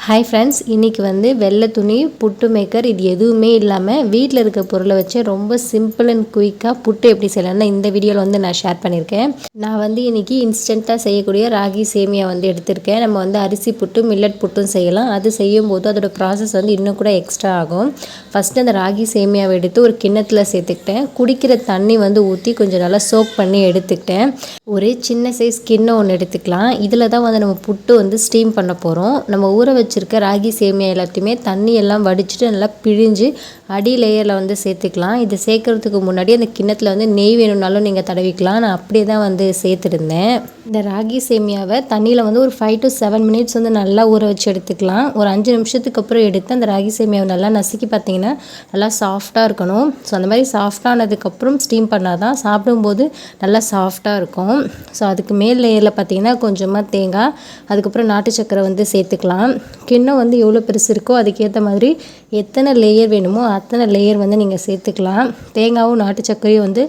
Hi friends, இன்றைக்கி வந்து வெள்ளை துணி புட்டு மேக்கர் இது எதுவுமே இல்லாமல் வீட்டில் இருக்க பொருளை வச்சு ரொம்ப சிம்பிள் அண்ட் குயிக்காக புட்டு எப்படி செய்யலாம்னு இந்த வீடியோவில் வந்து நான் ஷேர் பண்ணியிருக்கேன். நான் வந்து இன்றைக்கி இன்ஸ்டண்ட்டாக செய்யக்கூடிய ராகி சேமியா வந்து எடுத்திருக்கேன். நம்ம வந்து அரிசி புட்டு மில்லட் புட்டும் செய்யலாம். அது செய்யும்போது அதோட ப்ராசஸ் வந்து இன்னும் கூட எக்ஸ்ட்ரா ஆகும். ஃபஸ்ட்டு அந்த ராகி சேமியாவை எடுத்து ஒரு கிண்ணத்தில் சேர்த்துக்கிட்டேன். குடிக்கிற தண்ணி வந்து ஊற்றி கொஞ்சம் நல்லா சோக் பண்ணி எடுத்துக்கிட்டேன். ஒரு சின்ன சைஸ் கிண்ணம் ஒன்று எடுத்துக்கலாம். இதில் தான் வந்து நம்ம புட்டு வந்து ஸ்டீம் பண்ண போகிறோம். நம்ம ஊற வச்சுருக்க ராகி சேமியா எல்லாத்தையுமே தண்ணி எல்லாம் வடிச்சிட்டு நல்லா பிழிஞ்சு அடி லேயரில் வந்து சேர்த்துக்கலாம். இது சேர்க்குறதுக்கு முன்னாடி அந்த கிண்ணத்தில் வந்து நெய் வேணும்னாலும் நீங்கள் தடவிக்கலாம். நான் அப்படியே தான் வந்து சேர்த்துருந்தேன். இந்த ராகி சேமியாவை தண்ணியில் வந்து ஒரு 5 to 7 மினிட்ஸ் வந்து நல்லா ஊற வச்சு எடுத்துக்கலாம். ஒரு 5 நிமிஷத்துக்கு அப்புறம் எடுத்து அந்த ராகி சேமியாவை நல்லா நசுக்கி பார்த்தீங்கன்னா நல்லா சாஃப்டாக இருக்கணும். ஸோ அந்த மாதிரி சாஃப்டானதுக்கப்புறம் ஸ்டீம் பண்ணால் தான் சாப்பிடும்போது நல்லா சாஃப்டாக இருக்கும். ஸோ அதுக்கு மேல் லேயரில் பார்த்தீங்கன்னா கொஞ்சமாக தேங்காய், அதுக்கப்புறம் நாட்டு சக்கரை வந்து சேர்த்துக்கலாம். கிண்ணம் வந்து எவ்வளோ பெருசு இருக்கோ அதுக்கேற்ற மாதிரி எத்தனை லேயர் வேணுமோ அத்தனை லேயர் வந்து நீங்கள் சேர்த்துக்கலாம். தேங்காயும் நாட்டு சக்கரையும் வந்து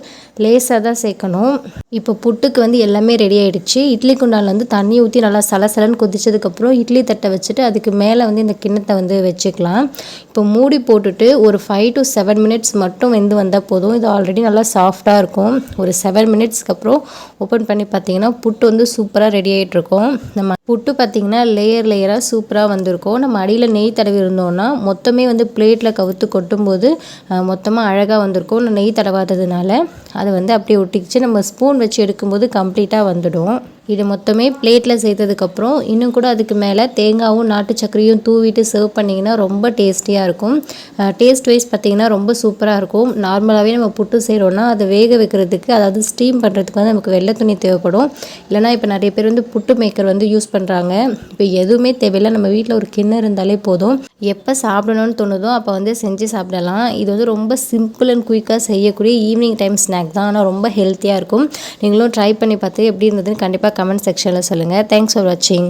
லேசாக தான் சேர்க்கணும். இப்போ புட்டுக்கு வந்து எல்லாமே ரெடி ஆகிடுச்சு. இட்லி குண்டானில் வந்து தண்ணி ஊற்றி நல்லா சலசலன்னு கொதிச்சதுக்கப்புறம் இட்லி தட்டை வச்சுட்டு அதுக்கு மேலே வந்து இந்த கிண்ணத்தை வந்து வச்சுக்கலாம். இப்போ மூடி போட்டுட்டு ஒரு 5 to 7 மினிட்ஸ் மட்டும் வெந்து வந்தால் போதும். இது ஆல்ரெடி நல்லா சாஃப்டாக இருக்கும். ஒரு 7 மினிட்ஸ்க்கு அப்புறம் ஓப்பன் பண்ணி பார்த்தீங்கன்னா புட்டு வந்து சூப்பராக ரெடி ஆகிட்ருக்கும். நம்ம புட்டு பார்த்திங்கன்னா லேயராக சூப்பராக வந்திருக்கும். நம்ம அடியில் நெய் தடவி இருந்தோம்னா மொத்தமே வந்து பிளேட்டில் கவுத்து கொட்டும்போது மொத்தமாக அழகாக வந்திருக்கும். நெய் தடவாததுனால அது வந்து அப்படியே ஒட்டிக்கிச்சு. நம்ம ஸ்பூன் வச்சு எடுக்கும்போது கம்ப்ளீட்டாக வந்துடும். இது மொத்தமே பிளேட்டில் சேர்த்ததுக்கப்புறம் இன்னும் கூட அதுக்கு மேலே தேங்காயும் நாட்டு சக்கரையும் தூவிட்டு சர்வ் பண்ணிங்கன்னா ரொம்ப டேஸ்டியாக இருக்கும். டேஸ்ட் வைஸ் பார்த்திங்கன்னா ரொம்ப சூப்பராக இருக்கும். நார்மலாகவே நம்ம புட்டு செய்கிறோன்னா அதை வேக வைக்கிறதுக்கு, அதாவது ஸ்டீம் பண்ணுறதுக்கு வந்து நமக்கு வெள்ளை துணி தேவைப்படும். இல்லைனா இப்போ நிறைய பேர் வந்து புட்டு மேக்கர் வந்து யூஸ் பண்ணுறாங்க. இப்போ எதுவுமே தேவையில்லை, நம்ம வீட்டில் ஒரு கிண்ணம் இருந்தாலே போதும். எப்போ சாப்பிடணும்னு தோணுதோ அப்போ வந்து செஞ்சு சாப்பிடலாம். இது வந்து ரொம்ப சிம்பிள் அண்ட் குயிக்காக செய்யக்கூடிய ஈவினிங் டைம் ஸ்நாக் தான். ஆனால் ரொம்ப ஹெல்த்தியாக இருக்கும். நீங்களும் ட்ரை பண்ணி பார்த்து எப்படி இருந்ததுன்னு கண்டிப்பாக கமெண்ட் செக்ஷனில் சொல்லுங்கள். தேங்க்ஸ் ஃபார் வாட்சிங்.